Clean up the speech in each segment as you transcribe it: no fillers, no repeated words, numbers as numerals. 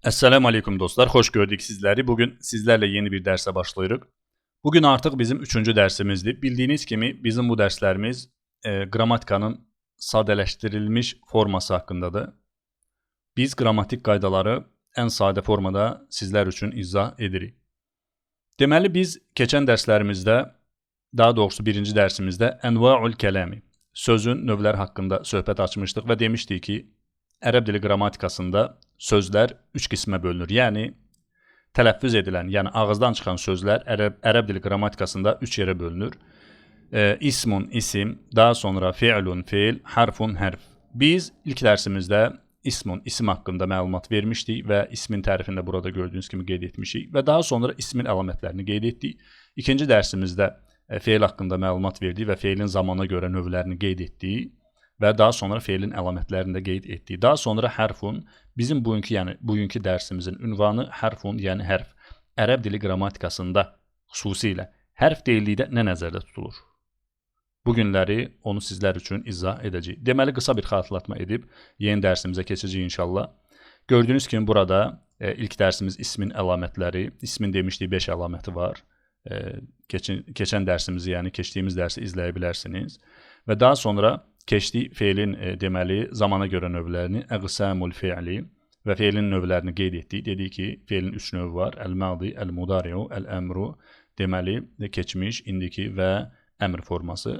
Esselamu Aleyküm dostlar, hoş gördük sizleri. Bugün sizlerle yeni bir derse başlayırıq. Bugün artıq bizim 3-cü dərsimizdir. Bildiyiniz kimi bizim bu dərslərimiz qrammatikanın sadələşdirilmiş forması haqqındadır. Biz qrammatik qaydaları ən sadə formada sizlər üçün izah edirik. Deməli biz keçən dərslərimizdə, daha doğrusu birinci dərsimizdə Envaul Kəlami, sözün növləri haqqında söhbət açmışdıq və demişdik ki, ərəb dili qrammatikasında sözlər 3 qismə bölünür. Yəni tələffüz edilən, yəni ağızdan çıxan sözlər ərəb dili qrammatikasında 3 yerə bölünür. İsmun, isim, daha sonra fi'lun, fi'l, harfun, hərf. Biz ilk dərsimizdə ismun, isim haqqında məlumat vermişdik və ismin tərifini də burada gördüyünüz kimi qeyd etmişik və daha sonra ismin əlamətlərini qeyd etdik. İkinci dərsimizdə fe'l haqqında məlumat verdik və fe'lin zamana görə növlərini qeyd etdik və daha sonra fe'lin əlamətlərini də qeyd etdik. Daha sonra hərfun, bizim bugünkü dərsimizin ünvanı hərfun, yəni hərf. Ərəb dili qrammatikasında xüsusilə hərf deyildikdə nə nəzərdə tutulur? Bu günləri onu sizlər üçün izah edəcəyik. Deməli, qısa bir xatırlatma edib yeni dərsimizə keçəcəyik inşallah. Gördüyünüz kimi burada ilk dərsimiz ismin əlamətləri. İsmin demişdik 5 əlaməti var. Keçən dərsimizi, yəni keçdiyimiz dərsi izləyə bilərsiniz. Və daha sonra keçdik fe'lin deməli zamana görə növlərini, əqsamul fi'li və fe'lin növlərini qeyd etdik. Dedik ki, fe'lin 3 növü var. Əl-madi, əl-mudari'u, əl-əmru, deməli keçmiş, indiki və əmr forması.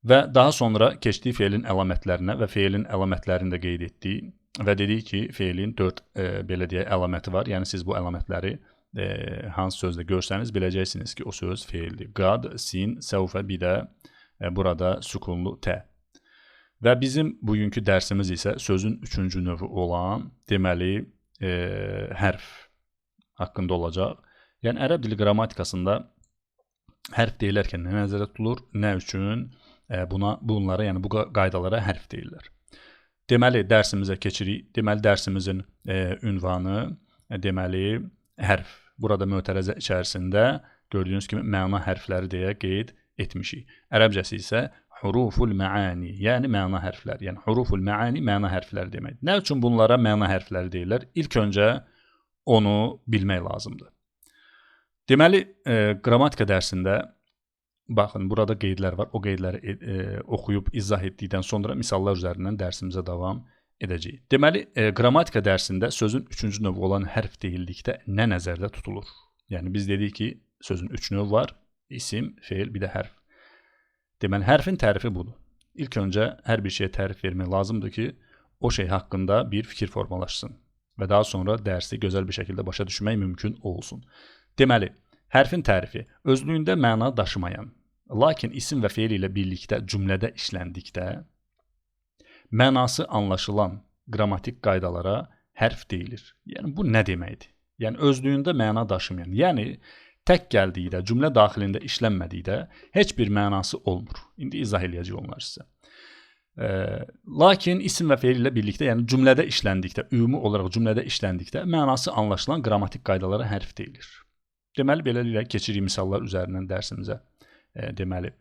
Və daha sonra keçdik fe'lin əlamətlərinə və fe'lin əlamətlərini də qeyd etdik. Və dedik ki, fe'lin 4 belə deyək əlaməti var. Yəni siz bu əlamətləri hansı sözdə görsəniz biləcəksiniz ki, o söz fe'ldir. Qad, sin, səvfə, bir də burada sükunlu tə. Və bizim bugünkü dərsimiz isə sözün 3-cü növü olan, deməli, hərf haqqında olacaq. Yəni, ərəb dili qrammatikasında hərf deyilərkən nə nəzərdə tutulur, nə üçün bunlara, yəni bu qaydalara hərf deyirlər. Deməli, dərsimizə keçirik. Deməli, dərsimizin ünvanı, deməli, hərf. Burada mötərəzə içərisində gördüyünüz kimi məna hərfləri deyə qeyd etmişik. Ərəbcəsi isə huruful məani, yəni məna hərflər. Yəni huruful məani məna hərfləri deməkdir. Nə üçün bunlara məna hərfləri deyirlər? İlk öncə onu bilmək lazımdır. Deməli, qrammatika dərsində baxın, burada qeydlər var. O qeydləri oxuyub izah etdikdən sonra misallar üzərindən dərsimizə davam edəcəyik. Deməli, qrammatika dərsində sözün 3-cü növü olan hərf deyildikdə nə nəzərdə tutulur? Yəni biz dedik ki, sözün 3 növü var. İsim, fe'l, bir də hərf. Deməli, hərfin tərifi budur. İlk öncə hər bir şeyə tərif vermək lazımdır ki, o şey haqqında bir fikir formalaşsın və daha sonra dərsi gözəl bir şəkildə başa düşmək mümkün olsun. Deməli, hərfin tərifi özlüyündə məna daşımayan, lakin isim və fe'l ilə birlikdə cümlədə işləndikdə mənası anlaşılan qrammatik qaydalara hərf deyilir. Yəni, bu nə deməkdir? Yəni, özlüyündə məna daşımayan, yəni tək gəldikdə, cümlə daxilində işlənmədikdə heç bir mənası olmur. İndi izah eləyəcək onlar sizə. Lakin isim və fe'l ilə birlikdə, yəni cümlədə işləndikdə, ümumi olaraq cümlədə işləndikdə mənası anlaşılan qrammatik qaydalara hərf deyilir. Deməli, beləliklə keçirik misallar üzərindən dərsimizə deməli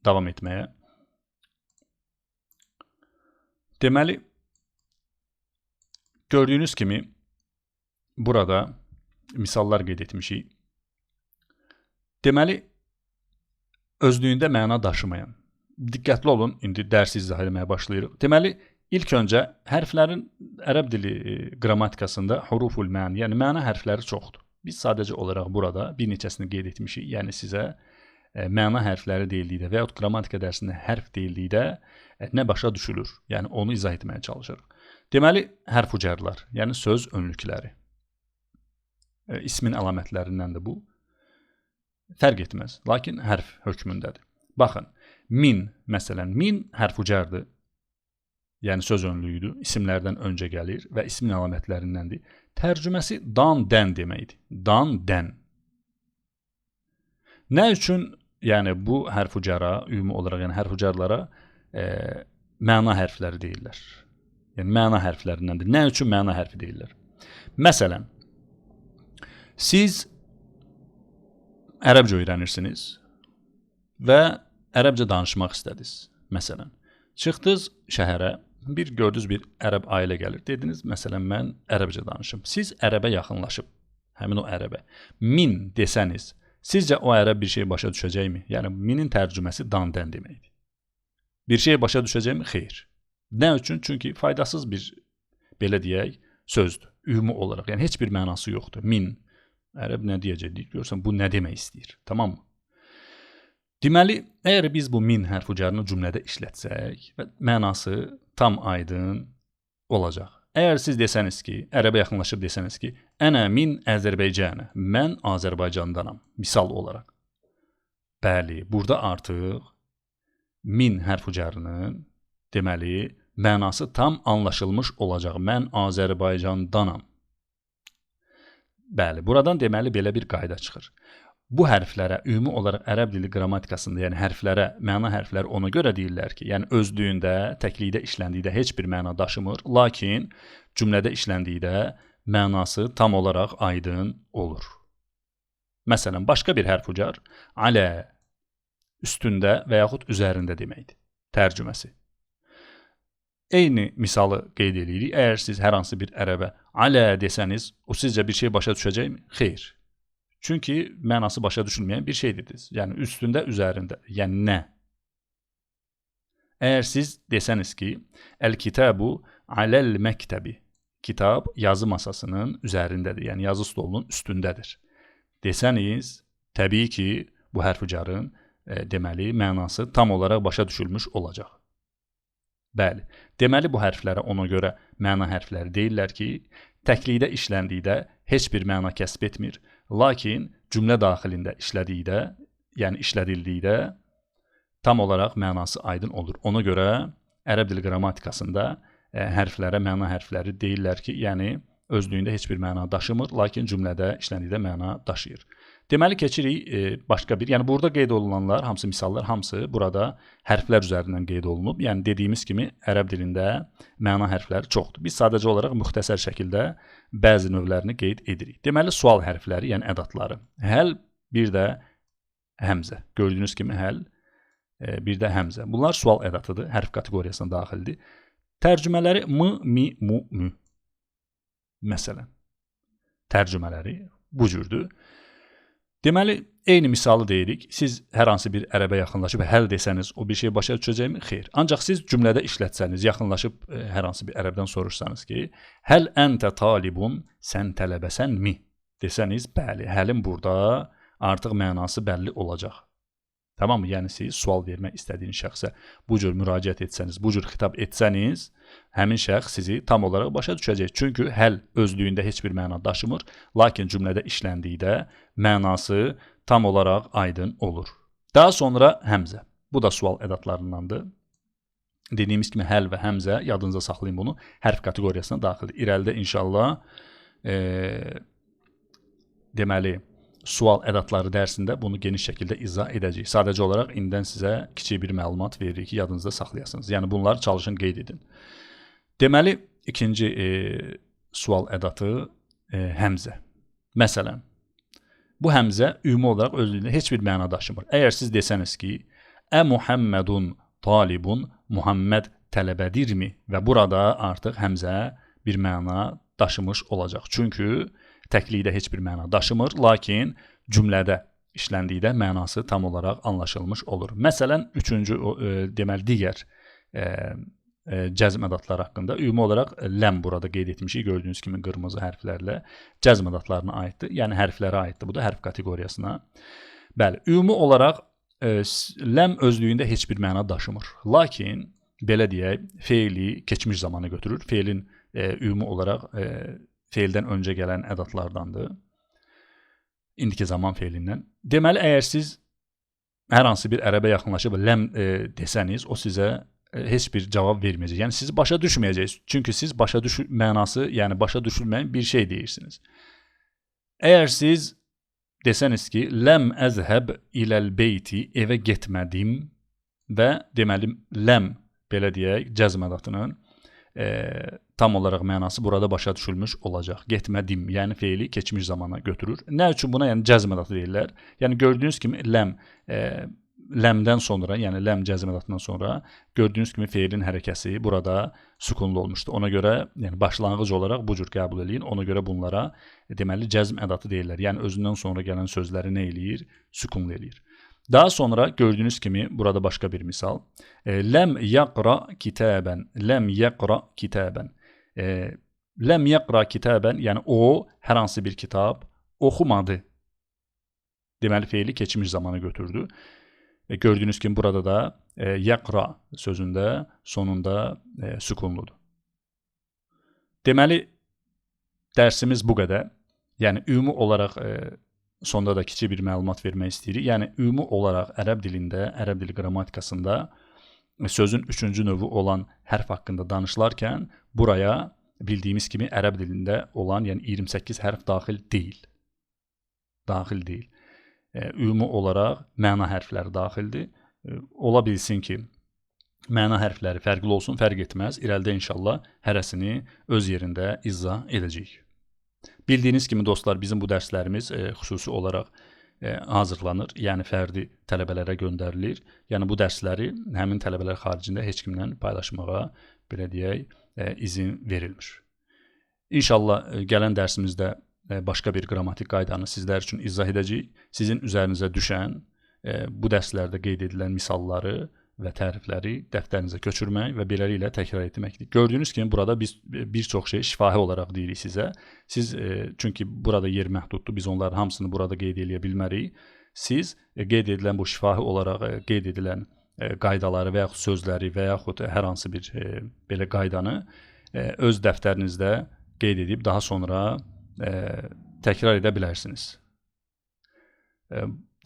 davam etməyə. Deməli, gördüyünüz kimi burada misallar qeyd etmişik. Deməli, özlüyündə məna daşımayan. Diqqətli olun, indi dərsi izah etməyə başlayırıq. Deməli, ilk öncə hərflərin ərəb dili qrammatikasında huruful məni, yəni məna hərfləri çoxdur. Biz sadəcə olaraq burada bir neçəsini qeyd etmişik. Yəni sizə məna hərfləri deyildikdə və yaxud qrammatika dərsində hərf deyildikdə nə başa düşülür? Yəni onu izah etməyə çalışırıq. Deməli, hərf-ucərlər, yəni söz önlükləri. İsmin əlamətlərindən də bu fərq etməz, lakin hərf hökmündədir. Baxın, min, məsələn, min hərf-ucərdir, yəni söz önlüyüdür, isimlərdən öncə gəlir və ismin əlamətlərindəndir. Tərcüməsi dan, dən deməkdir. Dan, dən. Nə üçün, yəni bu hərf-ucəra, ümumi olaraq yəni hərf-ucərlara məna hərfləri deyirlər. Yəni məna hərflərindəndir. Nə üçün məna hərfi deyirlər? Məsələn, siz ərəbcə öyrənirsiniz və ərəbcə danışmaq istədiniz. Məsələn, çıxdınız şəhərə bir gördünüz bir ərəb ailə gəlir. Dediniz, məsələn, mən ərəbcə danışım. Siz ərəbə yaxınlaşıb, həmin o ərəbə min desəniz, sizcə o ərəb bir şey başa düşəcəkmi? Yəni, minin tərcüməsi dandən deməkdir. Bir şey başa düşəcəkmi? Xeyr. Nə üçün? Çünki faydasız bir, belə deyək, sözdür. Ümumi olaraq. Yəni, heç bir mənası yoxdur. Min. Ərəb nə deyəcək? Görürsən, bu nə demək istəyir? Tamam mı? Deməli, əgər biz bu min hərf ucarını cümlədə işlətsək, mənası tam aydın olacaq. Əgər siz desəniz ki, ərəbə yaxınlaşıb desəniz ki, ənə min Azərbaycanə, mən Azərbaycandanam, misal olaraq. Bəli, burada artıq min hərf ucarının, deməli, mənası tam anlaşılmış olacaq. Mən Azərbaycandanam. Bəli, buradan deməli belə bir qayda çıxır. Bu hərflərə ümumi olaraq ərəb dili qrammatikasında, yəni hərflərə, məna hərfləri ona görə deyirlər ki, yəni özlüyündə, təklikdə işləndikdə heç bir məna daşımır, lakin cümlədə işləndikdə mənası tam olaraq aydın olur. Məsələn, başqa bir hərf ucar, alə, üstündə və yaxud üzərində deməkdir, tərcüməsi. Eyni misalı qeyd edirik, əgər siz hər hansı bir ərəbə alə desəniz, o sizcə bir şey başa düşəcəkmi? Xeyr. Çünki mənası başa düşülməyən bir şey dediniz. Yəni, üstündə, üzərində. Yəni, nə? Əgər siz desəniz ki, əl-kitabu aləl məktəbi. Kitab yazı masasının üzərindədir. Yəni, yazı stolunun üstündədir. Desəniz, təbii ki, bu hərf-ucarın deməli, mənası tam olaraq başa düşülmüş olacaq. Bəli, deməli, bu hərflərə ona görə məna hərfləri deyirlər ki, təklikdə işləndikdə heç bir məna kəsb etmir. Lakin cümlə daxilində işlədikdə, yəni işlədildikdə tam olaraq mənası aydın olur. Ona görə ərəb dili qrammatikasında hərflərə məna hərfləri deyirlər ki, yəni özlüyündə heç bir məna daşımır, lakin cümlədə işləndikdə məna daşıyır. Deməli, keçirik başqa bir, yəni burada qeyd olunanlar, hamısı misallar, hamısı burada hərflər üzərindən qeyd olunub. Yəni dediyimiz kimi ərəb dilində məna hərfləri çoxdur. Biz sadəcə olaraq müxtəsər şəkildə bəzi növlərini qeyd edirik. Deməli, sual hərfləri, yəni ədatları. Həl, bir də həmzə. Gördüyünüz kimi həl, bir də həmzə. Bunlar sual ədatıdır, hərf kateqoriyasına daxildir. Tərcümələri m, mi, mu, mü. Məsələn, tərcümələri bu cürdür. Deməli, eyni misalı deyirik. Siz hər hansı bir ərəbə yaxınlaşıb həl desəniz, o bir şey başa düşəcəkmi? Xeyr. Ancaq siz cümlədə işlətsəniz, yaxınlaşıb hər hansı bir ərəbdən soruşsanız ki, həl əntə talibun, sən tələbəsənmi? Desəniz, bəli, həlin burada artıq mənası bəlli olacaq. Tamam mı? Yəni siz sual vermək istədiyiniz şəxsə bu cür müraciət etsəniz, bu cür xitab etsəniz, həmin şəxs sizi tam olaraq başa düşəcək. Çünki həl özlüyündə heç bir məna daşımır, lakin cümlədə işləndikdə mənası tam olaraq aydın olur. Daha sonra həmzə. Bu da sual ədatlarındandır. Dediyimiz kimi həl və həmzə, yadınıza saxlayın bunu, hərf kateqoriyasına daxildir. İrəlidə inşallah deməli, sual ədatları dərsində bunu geniş şəkildə izah edəcəyik. Sadəcə olaraq indidən sizə kiçik bir məlumat veririk ki, yadınızda saxlayasınız. Yəni bunları çalışın qeyd edin. Deməli, ikinci sual ədatı həmzə. Məsələn, bu həmzə ümumi olaraq özlüyündə heç bir məna daşımır. Əgər siz desəniz ki, ə Muhammedun talibun, Muhammed tələbədirmi? Və burada artıq həmzə bir məna daşımış olacaq. Çünki təklikdə heç bir məna daşımır, lakin cümlədə işləndikdə mənası tam olaraq anlaşılmış olur. Məsələn, üçüncü, deməli, digər cəzm ədatları haqqında ümumi olaraq ləm burada qeyd etmişik, gördüyünüz kimi qırmızı hərflərlə cəzm ədatlarına aiddir, yəni hərflərə aiddir, bu da hərf kateqoriyasına. Bəli, ümumi olaraq ləm özlüyündə heç bir məna daşımır, lakin, belə deyək, feili keçmiş zamana götürür, feilin ümumi olaraq feildən öncə gələn ədatlardandır. İndiki zaman feilindən. Deməli, əgər siz hər hansı bir ərəbə yaxınlaşıb ləm desəniz, o sizə heç bir cavab verməyəcək. Yəni, sizi başa düşməyəcək. Çünki siz mənası, yəni başa düşülməyən bir şey deyirsiniz. Əgər siz desəniz ki, ləm əzhəb iləl beyti, evə getmədim və deməli, ləm, belə deyək, cəzm ədatının tam olaraq mənası burada başa düşülmüş olacaq. Getmədim, yəni feili keçmiş zamana götürür. Nə üçün buna yəni cəzm ədatı deyirlər? Yəni gördüyünüz kimi ləm ləmdən sonra, yəni ləm cəzm ədatından sonra gördüyünüz kimi feilin hərəkəsi burada sükunlu olmuşdu. Ona görə, yəni başlanğıc olaraq bu cür qəbul eləyin. Ona görə bunlara deməli cəzm ədatı deyirlər. Yəni özündən sonra gələn sözləri nə eləyir? Sükunlu eləyir. Daha sonra gördüyünüz kimi burada başqa bir misal. Ləm yaqra kitaben, ləm yaqra kitaben. Ləm yaqra kitaben, yəni o hər hansı bir kitab oxumadı. Deməli feili keçmiş zamana götürdü. Gördüyünüz kimi burada da yaqra sözündə sonunda sükunludur. Deməli dərsimiz bu qədər. Yəni ümumi olaraq sonda da kiçik bir məlumat vermək istəyirik. Yəni ümumi olaraq ərəb dilində, ərəb dili qrammatikasında sözün üçüncü növü olan hərf haqqında danışılarkən buraya bildiyimiz kimi ərəb dilində olan, yəni 28 hərf daxil deyil. Daxil deyil. Ümumi olaraq məna hərfləri daxildir. Ola bilsin ki, məna hərfləri fərqli olsun, fərq etməz. İrəlidə inşallah hərəsini öz yerində izah edəcəyik. Bildiyiniz kimi dostlar, bizim bu dərslərimiz xüsusi olaraq hazırlanır, yəni fərdi tələbələrə göndərilir. Yəni bu dərsləri həmin tələbələr xaricində heç kimlə paylaşmağa, belə deyək, izin verilmir. İnşallah gələn dərsimizdə başqa bir qrammatik qaydanı sizlər üçün izah edəcəyik. Sizin üzərinizə düşən bu dərslərdə qeyd edilən misalları və tərifləri dəftərinizə köçürmək və beləliklə təkrar etməkdir. Gördüyünüz kimi burada biz bir çox şey şifahi olaraq deyirik sizə. Siz çünki burada yer məhduddur, biz onların hamısını burada qeyd edə bilmərik. Siz qeyd edilən bu şifahi olaraq qeyd edilən qaydaları və yaxud sözləri və yaxud hər hansı bir belə qaydanı öz dəftərinizdə qeyd edib daha sonra təkrar edə bilərsiniz.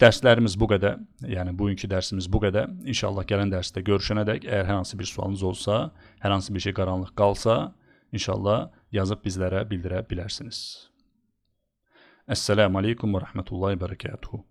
Dərslərimiz bu qədər, yəni bugünkü dərsimiz bu qədər. İnşallah gələn dərsdə görüşənədək, əgər hər hansı bir sualınız olsa, hər hansı bir şey qaranlıq qalsa, inşallah yazıb bizlərə bildirə bilərsiniz. Əssəlamu aleykum və rəhmətullahi və bərəkətuhu.